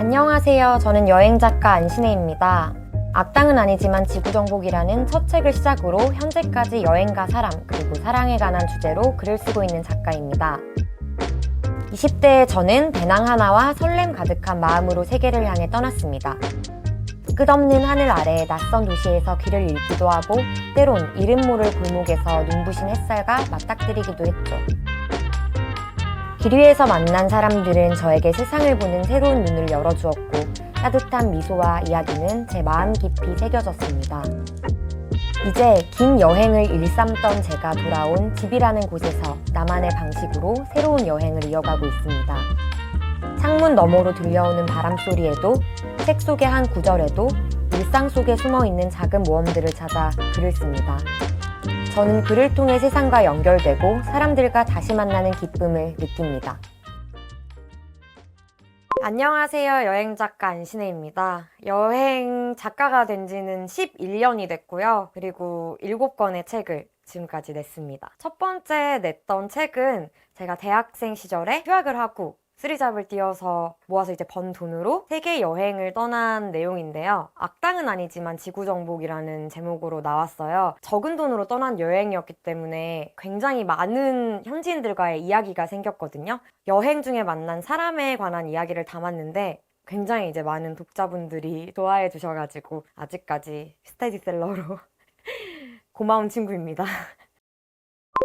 안녕하세요. 저는 여행작가 안신혜입니다. 악당은 아니지만 지구정복이라는 첫 책을 시작으로 현재까지 여행과 사람, 그리고 사랑에 관한 주제로 글을 쓰고 있는 작가입니다. 20대의 저는 배낭 하나와 설렘 가득한 마음으로 세계를 향해 떠났습니다. 끝없는 하늘 아래 낯선 도시에서 길을 잃기도 하고 때론 이름 모를 골목에서 눈부신 햇살과 맞닥뜨리기도 했죠. 길 위에서 만난 사람들은 저에게 세상을 보는 새로운 눈을 열어주었고 따뜻한 미소와 이야기는 제 마음 깊이 새겨졌습니다. 이제 긴 여행을 일삼던 제가 돌아온 집이라는 곳에서 나만의 방식으로 새로운 여행을 이어가고 있습니다. 창문 너머로 들려오는 바람소리에도 책 속의 한 구절에도 일상 속에 숨어있는 작은 모험들을 찾아 글을 씁니다. 저는 글을 통해 세상과 연결되고 사람들과 다시 만나는 기쁨을 느낍니다. 안녕하세요. 여행작가 안신혜입니다. 여행 작가가 된 지는 11년이 됐고요. 그리고 7권의 책을 지금까지 냈습니다. 첫 번째 냈던 책은 제가 대학생 시절에 휴학을 하고 쓰리잡을 띄어서 모아서 이제 번 돈으로 세계 여행을 떠난 내용인데요. 악당은 아니지만 지구정복이라는 제목으로 나왔어요. 적은 돈으로 떠난 여행이었기 때문에 굉장히 많은 현지인들과의 이야기가 생겼거든요. 여행 중에 만난 사람에 관한 이야기를 담았는데 굉장히 이제 많은 독자분들이 좋아해 주셔가지고 아직까지 스테디셀러로 고마운 친구입니다.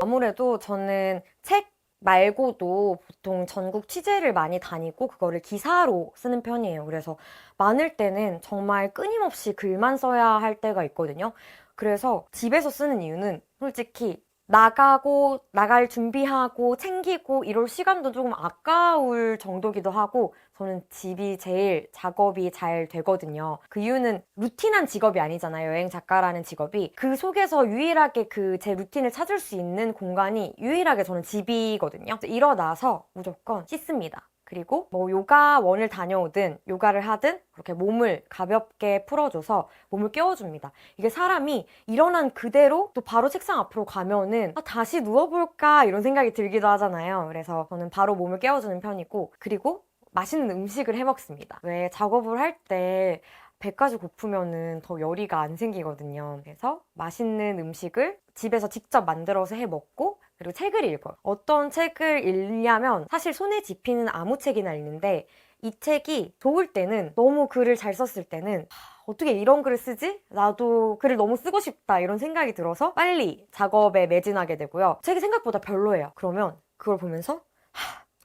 아무래도 저는 책 말고도 보통 전국 취재를 많이 다니고 그거를 기사로 쓰는 편이에요. 그래서 많을 때는 정말 끊임없이 글만 써야 할 때가 있거든요. 그래서 집에서 쓰는 이유는 솔직히 나갈 준비하고 챙기고 이럴 시간도 조금 아까울 정도기도 하고 저는 집이 제일 작업이 잘 되거든요. 그 이유는 루틴한 직업이 아니잖아요. 여행 작가라는 직업이. 그 속에서 유일하게 그 제 루틴을 찾을 수 있는 공간이 유일하게 저는 집이거든요. 일어나서 무조건 씻습니다. 그리고 뭐 요가원을 다녀오든 요가를 하든 그렇게 몸을 가볍게 풀어줘서 몸을 깨워줍니다. 이게 사람이 일어난 그대로 또 바로 책상 앞으로 가면은 다시 누워볼까 이런 생각이 들기도 하잖아요. 그래서 저는 바로 몸을 깨워주는 편이고 그리고 맛있는 음식을 해 먹습니다. 왜 작업을 할 때 배까지 고프면은 더 열의가 안 생기거든요. 그래서 맛있는 음식을 집에서 직접 만들어서 해 먹고 그리고 책을 읽어요. 어떤 책을 읽냐면 사실 손에 집히는 아무 책이나 읽는데 이 책이 좋을 때는 너무 글을 잘 썼을 때는 어떻게 이런 글을 쓰지? 나도 글을 너무 쓰고 싶다 이런 생각이 들어서 빨리 작업에 매진하게 되고요. 책이 생각보다 별로예요. 그러면 그걸 보면서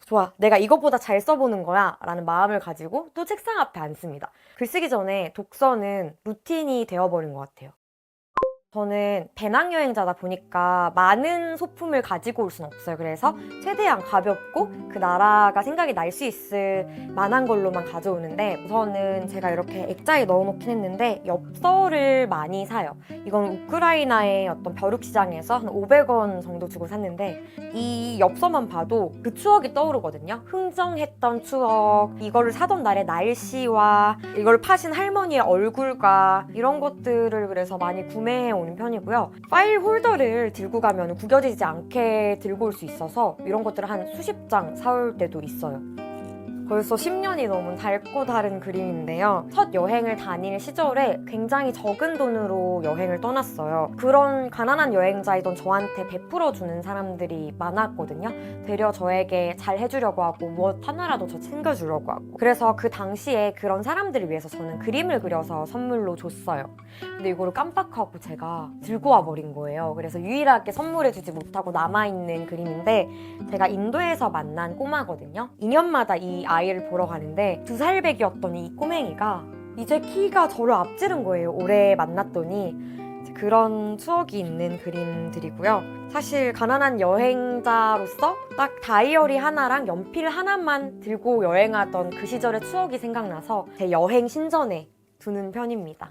좋아, 내가 이것보다 잘 써보는 거야 라는 마음을 가지고 또 책상 앞에 앉습니다. 글 쓰기 전에 독서는 루틴이 되어버린 것 같아요. 저는 배낭여행자다 보니까 많은 소품을 가지고 올 순 없어요. 그래서 최대한 가볍고 그 나라가 생각이 날 수 있을 만한 걸로만 가져오는데 우선은 제가 이렇게 액자에 넣어놓긴 했는데 엽서를 많이 사요. 이건 우크라이나의 어떤 벼룩시장에서 한 500원 정도 주고 샀는데 이 엽서만 봐도 그 추억이 떠오르거든요. 흥정했던 추억, 이거를 사던 날의 날씨와 이걸 파신 할머니의 얼굴과 이런 것들을 그래서 많이 구매해 오는 편이고요. 파일 홀더를 들고 가면 구겨지지 않게 들고 올 수 있어서 이런 것들을 한 수십 장 사올 때도 있어요. 벌써 10년이 넘은 닳고 다른 그림인데요. 첫 여행을 다닐 시절에 굉장히 적은 돈으로 여행을 떠났어요. 그런 가난한 여행자이던 저한테 베풀어주는 사람들이 많았거든요. 되려 저에게 잘 해주려고 하고 무엇 하나라도 저 챙겨주려고 하고 그래서 그 당시에 그런 사람들을 위해서 저는 그림을 그려서 선물로 줬어요. 근데 이거를 깜빡하고 제가 들고 와버린 거예요. 그래서 유일하게 선물해주지 못하고 남아있는 그림인데 제가 인도에서 만난 꼬마거든요. 2년마다 이 아이를 보러 가는데 2살배기였던 이 꼬맹이가 이제 키가 저를 앞지른 거예요. 올해 만났더니 그런 추억이 있는 그림들이고요. 사실 가난한 여행자로서 딱 다이어리 하나랑 연필 하나만 들고 여행하던 그 시절의 추억이 생각나서 제 여행 신전에 두는 편입니다.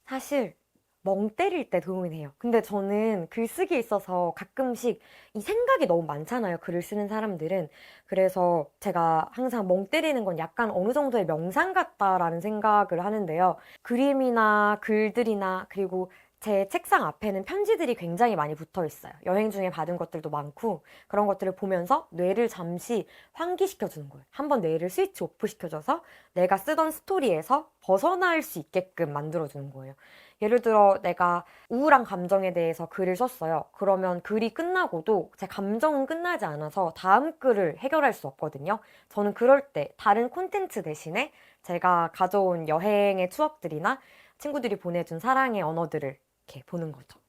사실 멍 때릴 때 도움이 돼요. 근데 저는 글쓰기에 있어서 가끔씩 이 생각이 너무 많잖아요. 글을 쓰는 사람들은. 그래서 제가 항상 멍 때리는 건 약간 어느 정도의 명상 같다라는 생각을 하는데요. 그림이나 글들이나 그리고 제 책상 앞에는 편지들이 굉장히 많이 붙어 있어요. 여행 중에 받은 것들도 많고 그런 것들을 보면서 뇌를 잠시 환기시켜주는 거예요. 한번 뇌를 스위치 오프 시켜줘서 내가 쓰던 스토리에서 벗어날 수 있게끔 만들어주는 거예요. 예를 들어 내가 우울한 감정에 대해서 글을 썼어요. 그러면 글이 끝나고도 제 감정은 끝나지 않아서 다음 글을 해결할 수 없거든요. 저는 그럴 때 다른 콘텐츠 대신에 제가 가져온 여행의 추억들이나 친구들이 보내준 사랑의 언어들을 이렇게 보는 거죠.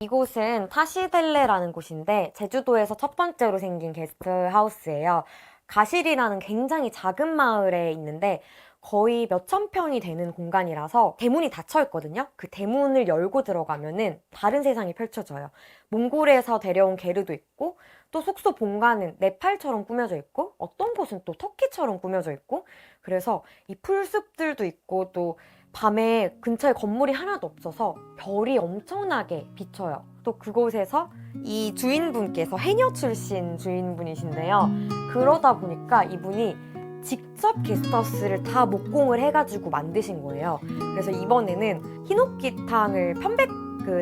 이곳은 타시델레라는 곳인데 제주도에서 첫 번째로 생긴 게스트하우스예요. 가실이라는 굉장히 작은 마을에 있는데 거의 몇천 평이 되는 공간이라서 대문이 닫혀 있거든요. 그 대문을 열고 들어가면은 다른 세상이 펼쳐져요. 몽골에서 데려온 게르도 있고 또 숙소 본관은 네팔처럼 꾸며져 있고 어떤 곳은 또 터키처럼 꾸며져 있고 그래서 이 풀숲들도 있고 또 밤에 근처에 건물이 하나도 없어서 별이 엄청나게 비쳐요. 또 그곳에서 이 주인분께서 해녀 출신 주인분이신데요. 그러다 보니까 이분이 직접 게스트하우스를 다 목공을 해가지고 만드신 거예요. 그래서 이번에는 히노키탕을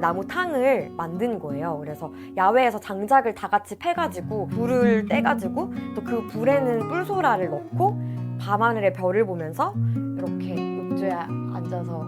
나무 탕을 만든 거예요. 그래서 야외에서 장작을 다 같이 패가지고 불을 떼가지고 또 그 불에는 뿔소라를 넣고 밤하늘의 별을 보면서 이렇게 욕조에 앉아서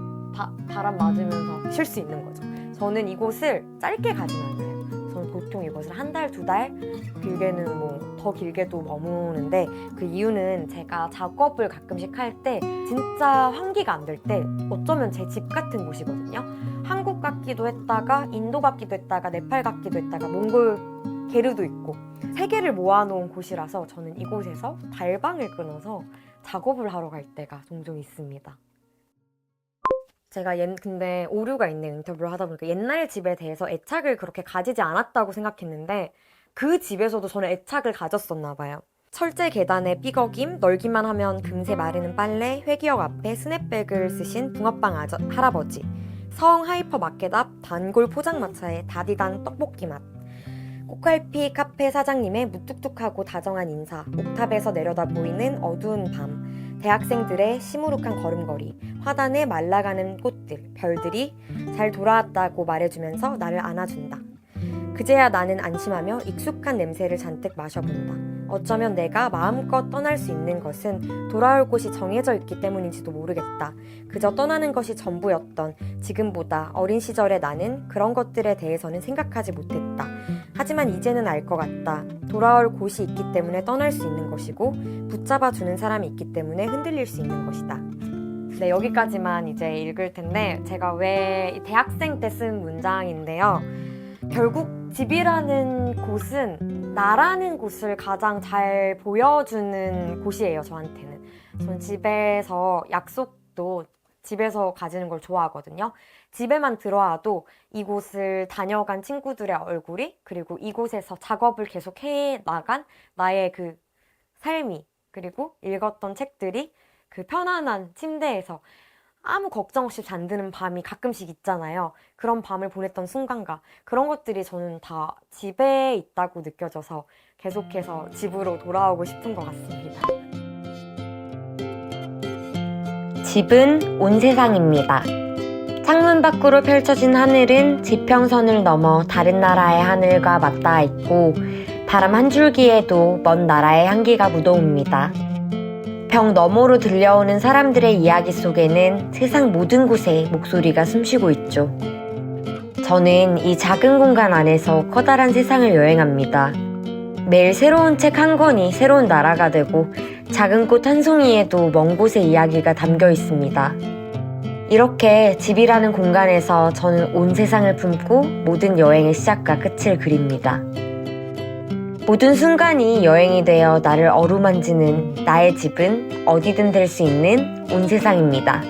바람 맞으면서 쉴 수 있는 거죠. 저는 이곳을 짧게 가진 않아요. 저는 보통 이곳을 한 달, 두 달, 길게는 뭐 더 길게도 머무는데 그 이유는 제가 작업을 가끔씩 할 때 진짜 환기가 안 될 때 어쩌면 제 집 같은 곳이거든요. 한국 같기도 했다가 인도 같기도 했다가 네팔 같기도 했다가 몽골 게르도 있고 세 개를 모아놓은 곳이라서 저는 이곳에서 달방을 끊어서 작업을 하러 갈 때가 종종 있습니다. 제가 근데 오류가 있는 인터뷰를 하다 보니까 옛날 집에 대해서 애착을 그렇게 가지지 않았다고 생각했는데 그 집에서도 저는 애착을 가졌었나 봐요. 철제 계단에 삐걱임, 널기만 하면 금세 마르는 빨래, 회기역 앞에 스냅백을 쓰신 붕어빵 할아버지, 성 하이퍼 마켓 앞 단골 포장마차의 다디단 떡볶이 맛, 꽃갈피 카페 사장님의 무뚝뚝하고 다정한 인사, 옥탑에서 내려다 보이는 어두운 밤, 대학생들의 시무룩한 걸음걸이, 화단에 말라가는 꽃들, 별들이 잘 돌아왔다고 말해주면서 나를 안아준다. 그제야 나는 안심하며 익숙한 냄새를 잔뜩 마셔본다. 어쩌면 내가 마음껏 떠날 수 있는 것은 돌아올 곳이 정해져 있기 때문인지도 모르겠다. 그저 떠나는 것이 전부였던 지금보다 어린 시절의 나는 그런 것들에 대해서는 생각하지 못했다. 하지만 이제는 알 것 같다. 돌아올 곳이 있기 때문에 떠날 수 있는 것이고 붙잡아주는 사람이 있기 때문에 흔들릴 수 있는 것이다. 네, 여기까지만 이제 읽을 텐데 제가 왜 대학생 때 쓴 문장인데요. 결국 집이라는 곳은 나라는 곳을 가장 잘 보여주는 곳이에요, 저한테는. 전 집에서 약속도 집에서 가지는 걸 좋아하거든요. 집에만 들어와도 이곳을 다녀간 친구들의 얼굴이 그리고 이곳에서 작업을 계속 해 나간 나의 그 삶이 그리고 읽었던 책들이 그 편안한 침대에서 아무 걱정 없이 잠드는 밤이 가끔씩 있잖아요. 그런 밤을 보냈던 순간과 그런 것들이 저는 다 집에 있다고 느껴져서 계속해서 집으로 돌아오고 싶은 것 같습니다. 집은 온 세상입니다. 창문 밖으로 펼쳐진 하늘은 지평선을 넘어 다른 나라의 하늘과 맞닿아 있고 바람 한 줄기에도 먼 나라의 향기가 묻어옵니다. 벽 너머로 들려오는 사람들의 이야기 속에는 세상 모든 곳에 목소리가 숨쉬고 있죠. 저는 이 작은 공간 안에서 커다란 세상을 여행합니다. 매일 새로운 책 한 권이 새로운 나라가 되고 작은 꽃 한 송이에도 먼 곳의 이야기가 담겨 있습니다. 이렇게 집이라는 공간에서 저는 온 세상을 품고 모든 여행의 시작과 끝을 그립니다. 모든 순간이 여행이 되어 나를 어루만지는 나의 집은 어디든 될 수 있는 온 세상입니다.